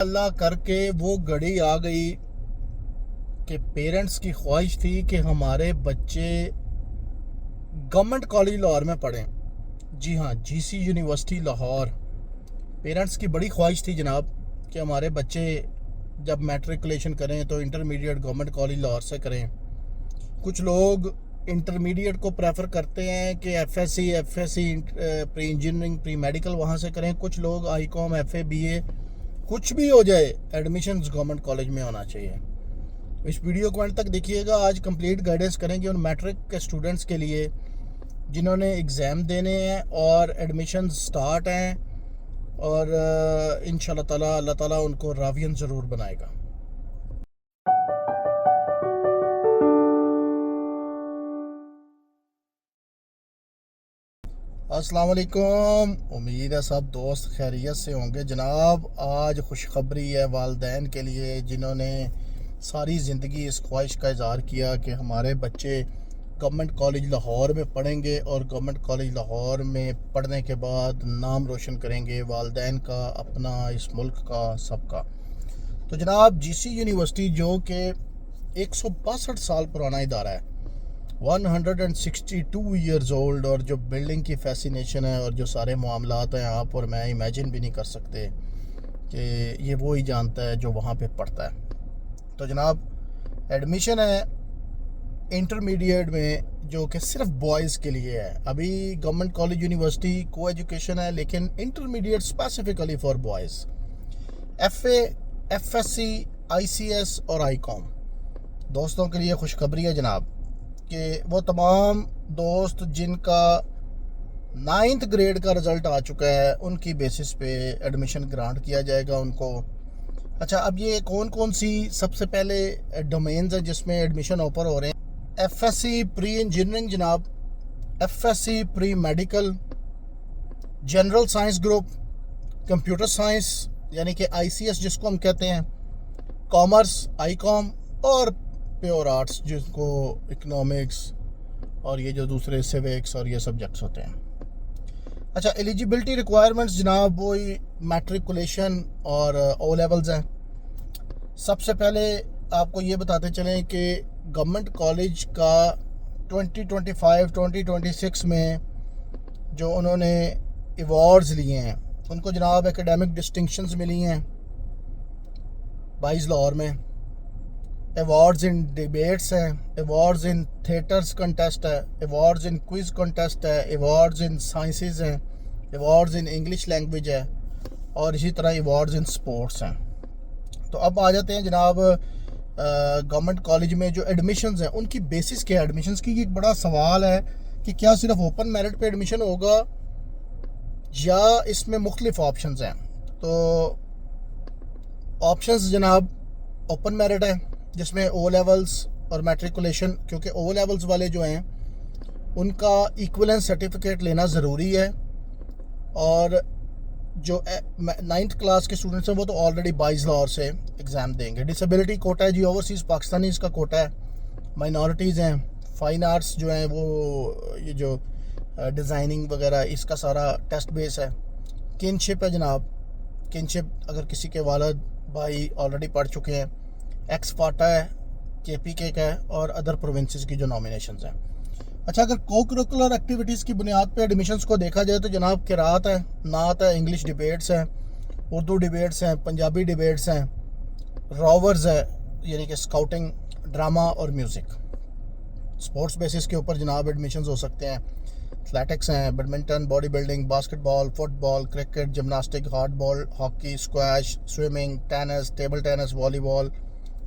اللہ کر کے وہ گھڑی آ گئی کہ پیرنٹس کی خواہش تھی کہ ہمارے بچے گورنمنٹ کالج لاہور میں پڑھیں. جی ہاں، جی سی یونیورسٹی لاہور. پیرنٹس کی بڑی خواہش تھی جناب کہ ہمارے بچے جب میٹریکولیشن کریں تو انٹرمیڈیٹ گورنمنٹ کالج لاہور سے کریں. کچھ لوگ انٹرمیڈیٹ کو پریفر کرتے ہیں کہ F S C pre engineering pre medical وہاں سے کریں. کچھ لوگ آئی کام ایف اے بی اے کچھ بھی ہو جائے ایڈمیشنز گورنمنٹ کالج میں ہونا چاہیے. اس ویڈیو کو اینڈ تک دیکھیے گا. آج کمپلیٹ گائیڈنس کریں گے ان میٹرک کے اسٹوڈنٹس کے لیے جنہوں نے ایگزام دینے ہیں اور ایڈمیشنز سٹارٹ ہیں، اور انشاءاللہ تعالیٰ اللہ تعالیٰ ان کو راوین ضرور بنائے گا. السلام علیکم، امید ہے سب دوست خیریت سے ہوں گے. جناب آج خوشخبری ہے والدین کے لیے جنہوں نے ساری زندگی اس خواہش کا اظہار کیا کہ ہمارے بچے گورنمنٹ کالج لاہور میں پڑھیں گے اور گورنمنٹ کالج لاہور میں پڑھنے کے بعد نام روشن کریں گے، والدین کا، اپنا، اس ملک کا، سب کا. تو جناب جی سی یونیورسٹی جو کہ 162 سال پرانا ادارہ ہے، 162 ایئرز اولڈ، اور جو بلڈنگ کی فیسینیشن ہے اور جو سارے معاملات ہیں آپ اور میں امیجن بھی نہیں کر سکتے کہ یہ وہی جانتا ہے جو وہاں پہ پڑھتا ہے. تو جناب ایڈمیشن ہے انٹرمیڈیٹ میں جو کہ صرف بوائز کے لیے ہے. ابھی گورنمنٹ کالج یونیورسٹی کو ایجوکیشن ہے لیکن intermediate specifically for boys. F A, F S C, I C S اور آئی کام دوستوں کے لیے خوشخبری ہے جناب کہ وہ تمام دوست جن کا 9th گریڈ کا رزلٹ آ چکا ہے ان کی بیسس پہ ایڈمیشن گرانٹ کیا جائے گا ان کو. اچھا، اب یہ کون سی سب سے پہلے ڈومینز ہیں جس میں ایڈمیشن اوپر ہو رہے ہیں؟ F S C pre engineering جناب، F S C pre medical, general science group, computer science یعنی کہ آئی سی ایس جس کو ہم کہتے ہیں، کامرس، آئی کام، اور پیور آرٹس جس کو اکنامکس اور یہ جو دوسرے سیوکس اور یہ سبجیکٹس ہوتے ہیں. اچھا، ایلیجیبلٹی ریکوائرمنٹس جناب وہی میٹریکولیشن اور او لیولز ہیں. سب سے پہلے آپ کو یہ بتاتے چلیں کہ گورنمنٹ کالج کا 2025-2026 میں جو انہوں نے ایوارڈز لیے ہیں ان کو جناب ایکیڈیمک ڈسٹنکشنز ملی ہیں 22 لاہور میں. ایوارڈز ان ڈیبیٹس ہیں، ایوارڈز ان تھیٹرز کنٹیسٹ ہے، ایوارڈز ان کوئز کنٹیسٹ ہے، ایوارڈز ان سائنسز ہیں، ایوارڈز ان انگلش لینگویج ہے، اور اسی طرح ایوارڈز ان سپورٹس ہیں. تو اب آ جاتے ہیں جناب گورنمنٹ کالج میں جو ایڈمیشنز ہیں ان کی بیسس کیا ہے. ایڈمیشنز کی ایک بڑا سوال ہے کہ کیا صرف اوپن میرٹ پہ ایڈمیشن ہوگا یا اس میں مختلف آپشنز ہیں. تو آپشنز جناب اوپن میرٹ ہے جس میں او لیولز اور میٹریکولیشن، کیونکہ او لیولز والے جو ہیں ان کا ایکولنس سرٹیفکیٹ لینا ضروری ہے، اور جو 9th کلاس کے اسٹوڈنٹس ہیں وہ تو آلریڈی 22 لاہور سے ایگزام دیں گے. ڈسیبلٹی کوٹا ہے جی، اوورسیز پاکستانیز کا کوٹا ہے، مائنورٹیز ہیں، فائن آرٹس جو ہیں وہ یہ جو ڈیزائننگ وغیرہ اس کا سارا ٹیسٹ بیس ہے. کنشپ ہے جناب، کنشپ اگر کسی کے والد بھائی آلریڈی پڑھ چکے ہیں. ایکس فاٹا ہے، کے پی کے کا ہے، اور ادر پروونسز کی جو نامینیشنز ہیں. اچھا، اگر کو کریکولر ایکٹیویٹیز کی بنیاد پہ ایڈمیشنز کو دیکھا جائے تو جناب قرات ہے، نعت ہے، انگلش ڈیبیٹس ہیں، اردو ڈیبیٹس ہیں، پنجابی ڈیبیٹس ہیں، راورز ہے یعنی کہ اسکاؤٹنگ، ڈرامہ اور میوزک. سپورٹس بیسس کے اوپر جناب ایڈمیشنز ہو سکتے ہیں. ایتھلیٹکس ہیں، badminton, bodybuilding, basketball, football, cricket, gymnastic, hardball, hockey, squash, swimming, tennis, table tennis, volleyball,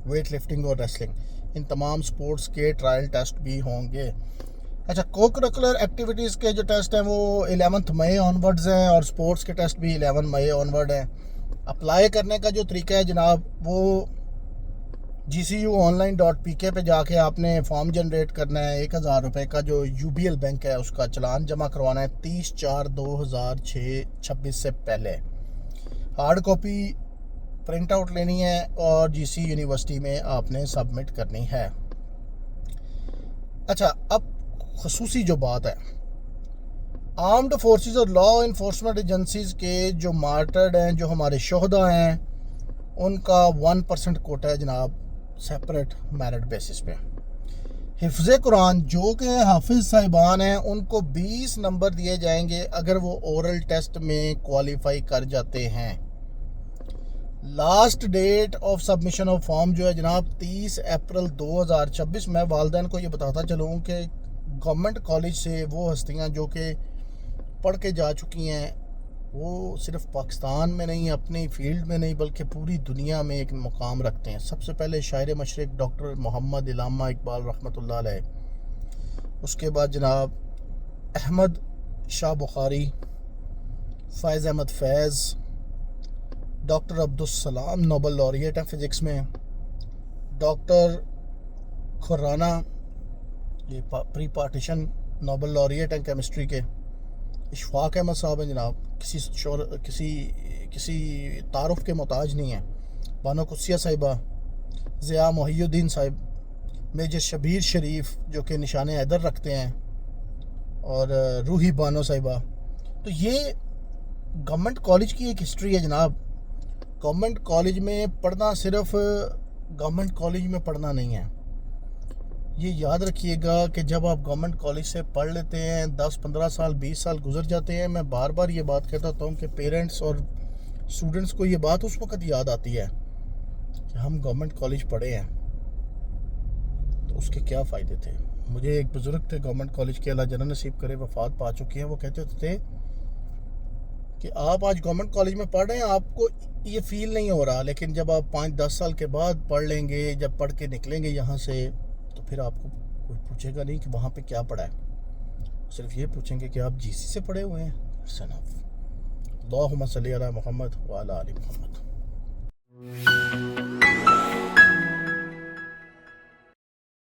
weightlifting اور ریسلنگ. ان تمام سپورٹس کے ٹرائل ٹیسٹ بھی ہوں گے. اچھا، کو کریکولر ایکٹیویٹیز کے جو ٹیسٹ ہیں وہ 11 مئی آنورڈز ہیں، اور سپورٹس کے ٹیسٹ بھی 11 مئی آنورڈ ہیں. اپلائی کرنے کا جو طریقہ ہے جناب وہ GCU-online.pk پہ جا کے آپ نے فارم جنریٹ کرنا ہے. 1000 روپے کا جو UBL بینک ہے اس کا چلان جمع کروانا ہے 30/4/2026 سے پہلے. ہارڈ کاپی پرنٹ آؤٹ لینی ہے اور GC یونیورسٹی میں آپ نے سبمٹ کرنی ہے. اچھا، اب خصوصی جو بات ہے، آرمڈ فورسز اور لا انفورسمنٹ ایجنسیز کے جو مارٹرڈ ہیں، جو ہمارے شہداء ہیں، ان کا 1% کوٹا ہے جناب سیپریٹ میرٹ بیسس پہ. حفظ قرآن جو کہ حافظ صاحبان ہیں ان کو 20 نمبر دیے جائیں گے اگر وہ اورل ٹیسٹ میں کوالیفائی کر جاتے ہیں. Last date of submission of form جو ہے جناب 30 اپریل 2026. میں والدین کو یہ بتاتا چلوں کہ گورنمنٹ کالج سے وہ ہستیاں جو کہ پڑھ کے جا چکی ہیں وہ صرف پاکستان میں نہیں اپنی فیلڈ میں نہیں بلکہ پوری دنیا میں ایک مقام رکھتے ہیں. سب سے پہلے شاعر مشرق ڈاکٹر محمد علامہ اقبال رحمۃ اللہ علیہ، اس کے بعد جناب احمد شاہ بخاری، فائز احمد فیض، ڈاکٹر عبدالسلام نوبل laureate ہیں فزکس میں، ڈاکٹر کھرانہ یہ پری پارٹیشن نوبل laureate ہیں کیمسٹری کے، اشفاق احمد صاحب ہیں جناب کسی تعارف کے محتاج نہیں ہیں، بانو قدسیہ صاحبہ، ضیاء محی الدین صاحب، میجر شبیر شریف جو کہ نشان حیدر رکھتے ہیں، اور روحی بانو صاحبہ. تو یہ گورنمنٹ کالج کی ایک ہسٹری ہے جناب. گورنمنٹ کالج میں پڑھنا صرف گورنمنٹ کالج میں پڑھنا نہیں ہے. یہ یاد رکھیے گا کہ جب آپ گورنمنٹ کالج سے پڑھ لیتے ہیں 10-15 سال 20 سال گزر جاتے ہیں، میں بار بار یہ بات کہتا ہوں کہ پیرنٹس اور اسٹوڈنٹس کو یہ بات اس وقت یاد آتی ہے کہ ہم گورنمنٹ کالج پڑھے ہیں تو اس کے کیا فائدے تھے. مجھے ایک بزرگ تھے گورنمنٹ کالج کے، اللہ جنت نصیب کرے، وفات پا چکے ہیں. وہ کہتے تھے کہ آپ آج گورنمنٹ کالج میں پڑھ رہے ہیں، آپ کو یہ فیل نہیں ہو رہا، لیکن جب آپ 5-10 سال کے بعد پڑھ لیں گے، جب پڑھ کے نکلیں گے یہاں سے، تو پھر آپ کو کوئی پوچھے گا نہیں کہ وہاں پہ کیا پڑھا ہے، صرف یہ پوچھیں گے کہ آپ جی سی سے پڑھے ہوئے ہیں. اللہم صلی علی محمد وعلی آل محمد.